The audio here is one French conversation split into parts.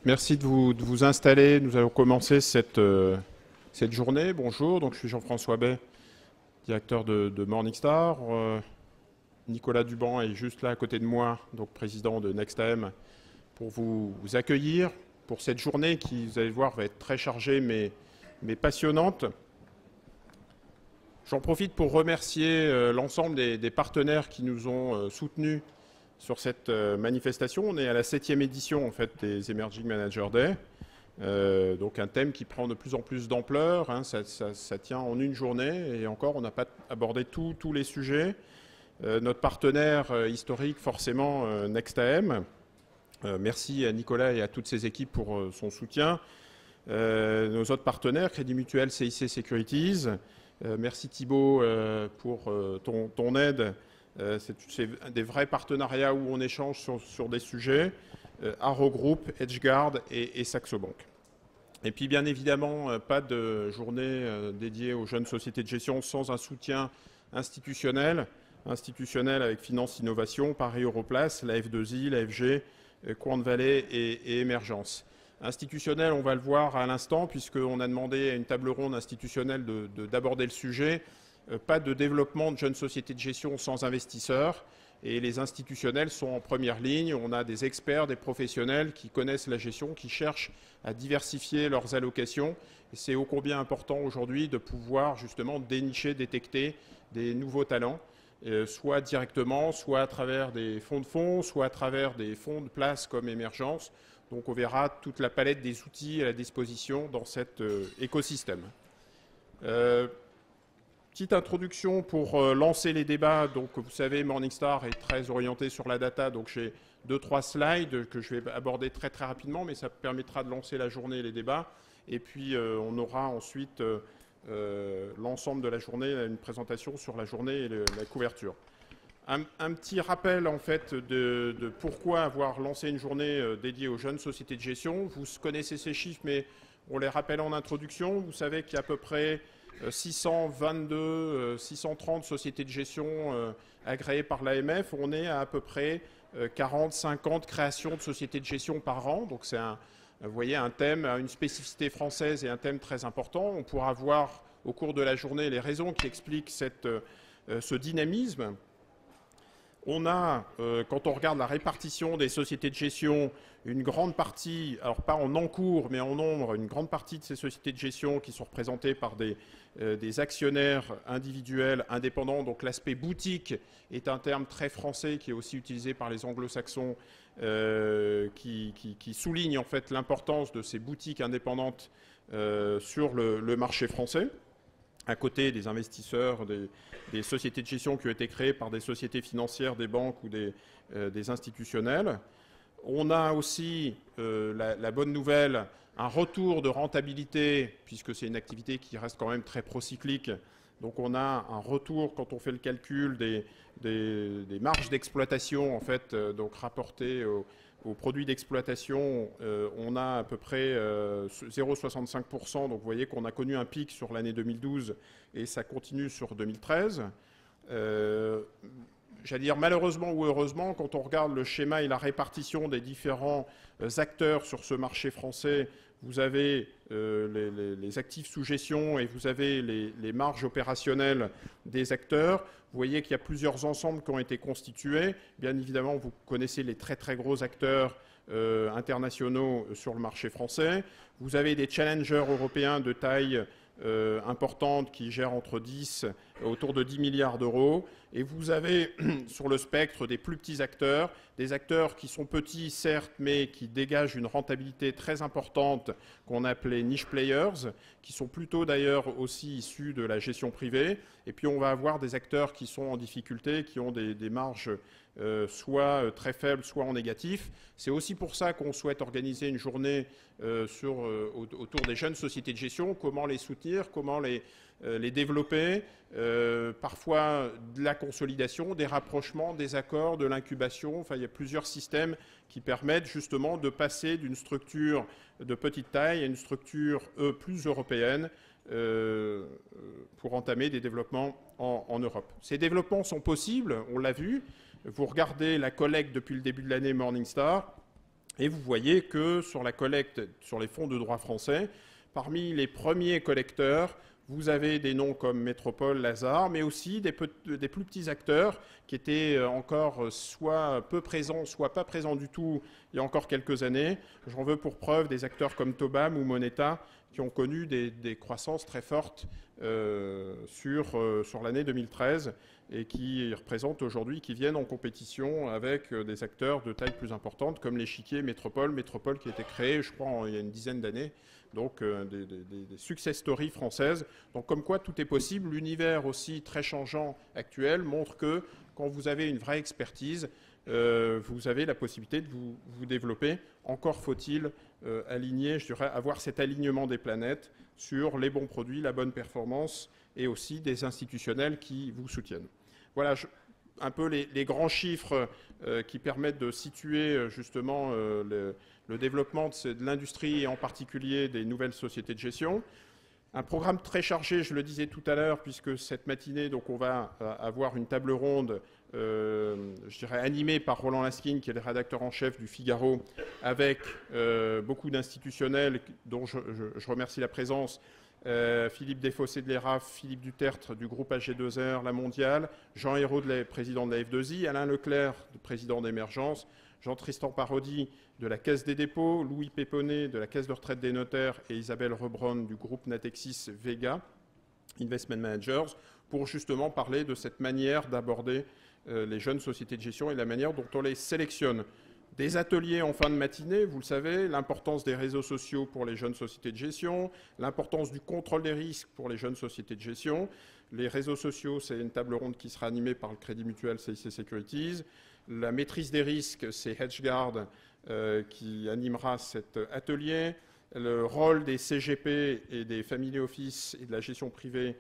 Merci de vous installer. Nous allons commencer cette journée. Bonjour, donc je suis Jean-François Bay, directeur de Morningstar. Nicolas Duban est juste là à côté de moi, donc président de NextAM, pour vous accueillir pour cette journée qui, vous allez voir, va être très chargée mais passionnante. J'en profite pour remercier l'ensemble des partenaires qui nous ont soutenus sur cette manifestation. On est à la 7e édition en fait, des Emerging Manager Day. Donc un thème qui prend de plus en plus d'ampleur. Hein, ça tient en une journée et encore on n'a pas abordé tous les sujets. Notre partenaire historique forcément NextAM. Merci à Nicolas et à toutes ses équipes pour son soutien. Nos autres partenaires, Crédit Mutuel, CIC Securities. Merci Thibault pour ton aide. C'est des vrais partenariats où on échange sur des sujets. Arrow Group, Edgeguard et Saxo Bank. Et puis bien évidemment, pas de journée dédiée aux jeunes sociétés de gestion sans un soutien institutionnel avec Finance Innovation, Paris Europlace, la F2I, la FG, Quant Valley et Émergence. Institutionnel, on va le voir à l'instant, puisqu'on a demandé à une table ronde institutionnelle d'aborder le sujet. Pas de développement de jeunes sociétés de gestion sans investisseurs. Et les institutionnels sont en première ligne. On a des experts, des professionnels qui connaissent la gestion, qui cherchent à diversifier leurs allocations. Et c'est ô combien important aujourd'hui de pouvoir justement dénicher, détecter des nouveaux talents, soit directement, soit à travers des fonds, soit à travers des fonds de place comme Émergence. Donc on verra toute la palette des outils à la disposition dans cet écosystème. Petite introduction pour lancer les débats. Donc, vous savez, Morningstar est très orienté sur la data. Donc, j'ai 2-3 slides que je vais aborder très rapidement, mais ça permettra de lancer la journée et les débats. Et puis, on aura ensuite l'ensemble de la journée, une présentation sur la journée et la couverture. Un petit rappel, en fait, de pourquoi avoir lancé une journée dédiée aux jeunes sociétés de gestion. Vous connaissez ces chiffres, mais on les rappelle en introduction. Vous savez qu'il y a à peu près 630 sociétés de gestion agréées par l'AMF. On est à peu près 40-50 créations de sociétés de gestion par an. Donc c'est vous voyez, un thème, une spécificité française et un thème très important. On pourra voir au cours de la journée les raisons qui expliquent ce dynamisme. On a, quand on regarde la répartition des sociétés de gestion, une grande partie, alors pas en encours, mais en nombre, une grande partie de ces sociétés de gestion qui sont représentées par des actionnaires individuels indépendants. Donc l'aspect boutique est un terme très français qui est aussi utilisé par les anglo-saxons, qui souligne en fait l'importance de ces boutiques indépendantes sur le marché français, à côté des investisseurs, des sociétés de gestion qui ont été créées par des sociétés financières, des banques ou des institutionnels. On a aussi la bonne nouvelle, un retour de rentabilité, puisque c'est une activité qui reste quand même très procyclique. Donc on a un retour, quand on fait le calcul, des marges d'exploitation, en fait, donc rapportées aux produits d'exploitation, on a à peu près 0,65%. Donc vous voyez qu'on a connu un pic sur l'année 2012 et ça continue sur 2013. J'allais dire malheureusement ou heureusement, quand on regarde le schéma et la répartition des différents acteurs sur ce marché français, vous avez les actifs sous gestion et vous avez les marges opérationnelles des acteurs. Vous voyez qu'il y a plusieurs ensembles qui ont été constitués. Bien évidemment, vous connaissez les très gros acteurs internationaux sur le marché français. Vous avez des challengers européens de taille importante qui gèrent autour de 10 milliards d'euros. Et vous avez sur le spectre des plus petits acteurs, des acteurs qui sont petits certes, mais qui dégagent une rentabilité très importante qu'on appelait niche players, qui sont plutôt d'ailleurs aussi issus de la gestion privée. Et puis on va avoir des acteurs qui sont en difficulté, qui ont des marges soit très faibles, soit en négatif. C'est aussi pour ça qu'on souhaite organiser une journée autour des jeunes sociétés de gestion, comment les soutenir, comment les développer, parfois de la consolidation, des rapprochements, des accords, de l'incubation. Enfin, il y a plusieurs systèmes qui permettent justement de passer d'une structure de petite taille à une structure plus européenne pour entamer des développements en Europe. Ces développements sont possibles, on l'a vu. Vous regardez la collecte depuis le début de l'année Morningstar. Et vous voyez que sur la collecte sur les fonds de droit français, parmi les premiers collecteurs, vous avez des noms comme Métropole, Lazare, mais aussi des plus petits acteurs qui étaient encore soit peu présents, soit pas présents du tout il y a encore quelques années. J'en veux pour preuve des acteurs comme Tobam ou Moneta qui ont connu des croissances très fortes sur l'année 2013 et qui représentent aujourd'hui, qui viennent en compétition avec des acteurs de taille plus importante comme l'échiquier Métropole qui a été créé, je crois, il y a une dizaine d'années. Donc des success stories françaises. Donc comme quoi tout est possible. L'univers aussi très changeant actuel montre que quand vous avez une vraie expertise, vous avez la possibilité de vous développer. Encore faut-il aligner, je dirais, avoir cet alignement des planètes sur les bons produits, la bonne performance et aussi des institutionnels qui vous soutiennent. Voilà un peu les grands chiffres qui permettent de situer justement le développement de l'industrie et en particulier des nouvelles sociétés de gestion. Un programme très chargé, je le disais tout à l'heure, puisque cette matinée, donc, on va avoir une table ronde, je dirais, animée par Roland Laskin, qui est le rédacteur en chef du Figaro, avec beaucoup d'institutionnels dont je remercie la présence. Philippe Desfossés de l'ERAF, Philippe Dutertre du groupe AG2R, La Mondiale, Jean Hérault, président de la F2I, Alain Leclerc, président d'Émergence, Jean-Tristan Parodi de la Caisse des dépôts, Louis Péponnet de la Caisse de retraite des notaires et Isabelle Rebron du groupe Natexis Vega Investment Managers, pour justement parler de cette manière d'aborder les jeunes sociétés de gestion et la manière dont on les sélectionne. Des ateliers en fin de matinée, vous le savez, l'importance des réseaux sociaux pour les jeunes sociétés de gestion, l'importance du contrôle des risques pour les jeunes sociétés de gestion. Les réseaux sociaux, c'est une table ronde qui sera animée par le Crédit Mutuel CIC Securities. La maîtrise des risques, c'est Hedgeguard qui animera cet atelier. Le rôle des CGP et des family office et de la gestion privée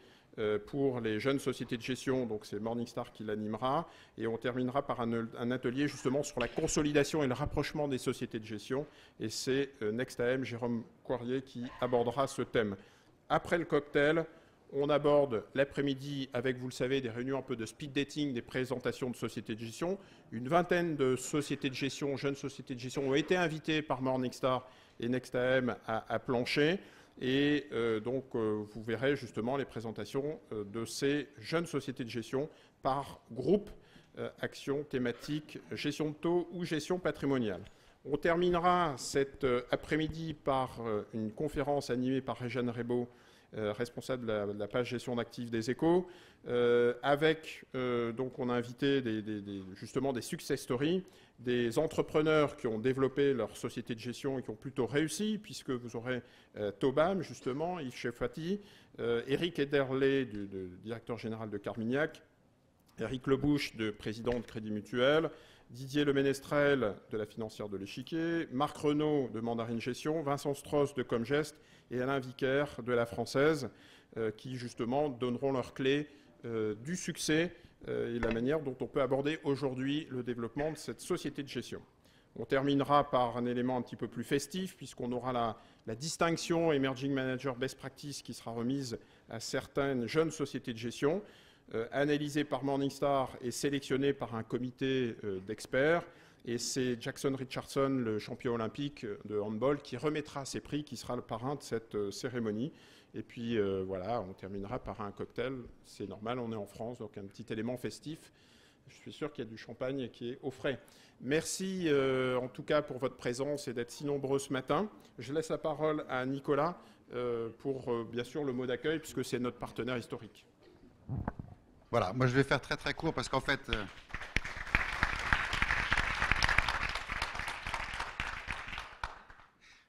pour les jeunes sociétés de gestion, donc c'est Morningstar qui l'animera, et on terminera par un atelier justement sur la consolidation et le rapprochement des sociétés de gestion, et c'est NextAM, Jérôme Coirier, qui abordera ce thème. Après le cocktail, on aborde l'après-midi avec, vous le savez, des réunions un peu de speed dating, des présentations de sociétés de gestion. Une vingtaine de sociétés de gestion, jeunes sociétés de gestion, ont été invitées par Morningstar et NextAM à plancher. Et donc, vous verrez justement les présentations de ces jeunes sociétés de gestion par groupe, action thématique, gestion de taux ou gestion patrimoniale. On terminera cet après-midi par une conférence animée par Réjeanne Rebaud, responsable de la page gestion d'actifs des Échos, avec, donc on a invité justement des success stories, des entrepreneurs qui ont développé leur société de gestion et qui ont plutôt réussi, puisque vous aurez Tobam, justement, Yves Chefati, Eric Ederley, directeur général de Carmignac, Eric Lebouche, président de Crédit Mutuel, Didier Leménestrel de la financière de l'Échiquier, Marc Renaud de Mandarine Gestion, Vincent Strauss de Comgest et Alain Vicaire de la Française, qui justement donneront leurs clés du succès et la manière dont on peut aborder aujourd'hui le développement de cette société de gestion. On terminera par un élément un petit peu plus festif, puisqu'on aura la distinction Emerging Manager Best Practice qui sera remise à certaines jeunes sociétés de gestion, analysée par Morningstar et sélectionnée par un comité d'experts. Et c'est Jackson Richardson, le champion olympique de handball, qui remettra ces prix, qui sera le parrain de cette cérémonie. Et puis voilà, on terminera par un cocktail. C'est normal, on est en France, donc un petit élément festif. Je suis sûr qu'il y a du champagne qui est au frais. Merci en tout cas pour votre présence et d'être si nombreux ce matin. Je laisse la parole à Nicolas pour bien sûr le mot d'accueil, puisque c'est notre partenaire historique. Voilà, moi je vais faire très court parce qu'en fait...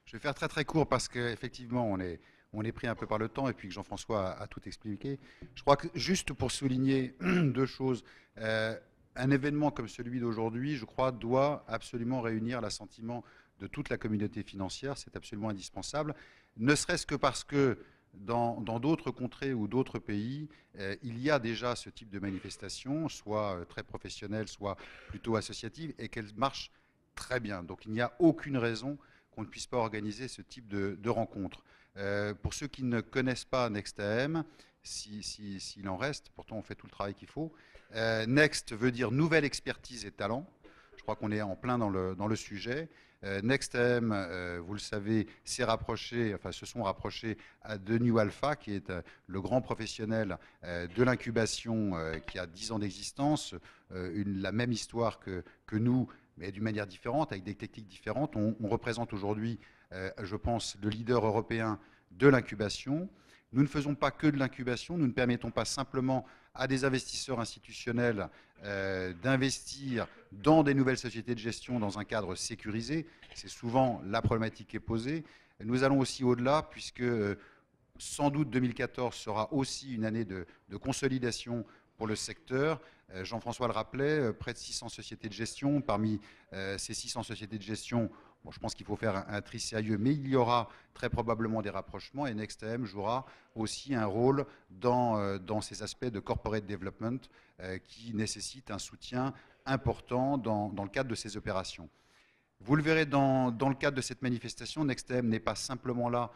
Je vais faire très court parce qu'effectivement, on est pris un peu par le temps et puis que Jean-François a tout expliqué. Je crois que juste pour souligner deux choses, un événement comme celui d'aujourd'hui, je crois, doit absolument réunir l'assentiment de toute la communauté financière. C'est absolument indispensable, ne serait-ce que parce que dans d'autres contrées ou d'autres pays, il y a déjà ce type de manifestation, soit très professionnelle, soit plutôt associative, et qu'elle marche très bien. Donc il n'y a aucune raison qu'on ne puisse pas organiser ce type de rencontre. Pour ceux qui ne connaissent pas NextAM, s'il en reste, pourtant on fait tout le travail qu'il faut, Next veut dire nouvelle expertise et talent. Je crois qu'on est en plein dans le sujet. NextAM, vous le savez, se sont rapprochés de New Alpha, qui est le grand professionnel de l'incubation qui a 10 ans d'existence, la même histoire que nous, mais d'une manière différente, avec des techniques différentes. On représente aujourd'hui, je pense, le leader européen de l'incubation. Nous ne faisons pas que de l'incubation, nous ne permettons pas simplement à des investisseurs institutionnels d'investir dans des nouvelles sociétés de gestion dans un cadre sécurisé. C'est souvent la problématique qui est posée. Nous allons aussi au-delà, puisque sans doute 2014 sera aussi une année de consolidation pour le secteur. Jean-François le rappelait, près de 600 sociétés de gestion. Parmi ces 600 sociétés de gestion, bon, je pense qu'il faut faire un tri sérieux, mais il y aura très probablement des rapprochements et NextAM jouera aussi un rôle dans ces aspects de corporate development qui nécessitent un soutien important dans le cadre de ces opérations. Vous le verrez dans le cadre de cette manifestation, NextAM n'est pas simplement là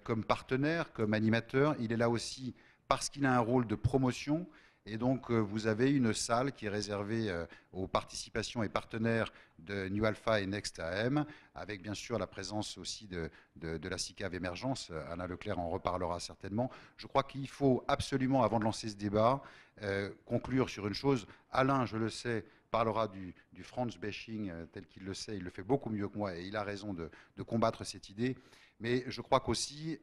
comme partenaire, comme animateur, il est là aussi parce qu'il a un rôle de promotion. Et donc, vous avez une salle qui est réservée aux participations et partenaires de New Alpha et NextAM, avec bien sûr la présence aussi de la SICAV Émergence. Alain Leclerc en reparlera certainement. Je crois qu'il faut absolument, avant de lancer ce débat, conclure sur une chose. Alain, je le sais, parlera du Franz bashing tel qu'il le sait. Il le fait beaucoup mieux que moi et il a raison de combattre cette idée. Mais je crois qu'aussi,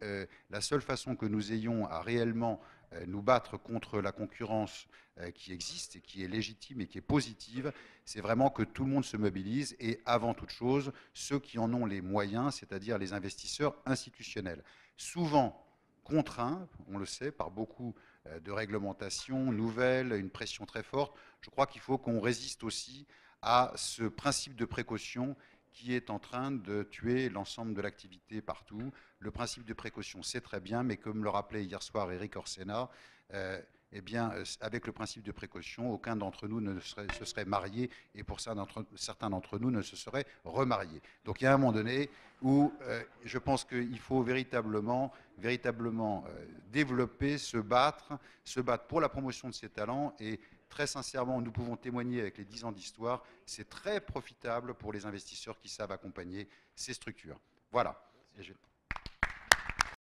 la seule façon que nous ayons à réellement nous battre contre la concurrence qui existe et qui est légitime et qui est positive, c'est vraiment que tout le monde se mobilise et avant toute chose, ceux qui en ont les moyens, c'est-à-dire les investisseurs institutionnels. Souvent contraints, on le sait, par beaucoup de réglementations nouvelles, une pression très forte. Je crois qu'il faut qu'on résiste aussi à ce principe de précaution qui est en train de tuer l'ensemble de l'activité partout. Le principe de précaution, c'est très bien, mais comme le rappelait hier soir Eric Orsena, eh bien, avec le principe de précaution, aucun d'entre nous ne se serait marié, et pour certains d'entre nous ne se seraient remariés. Donc il y a un moment donné où je pense qu'il faut véritablement développer, se battre pour la promotion de ces talents, et très sincèrement, nous pouvons témoigner avec les 10 ans d'histoire, c'est très profitable pour les investisseurs qui savent accompagner ces structures. Voilà.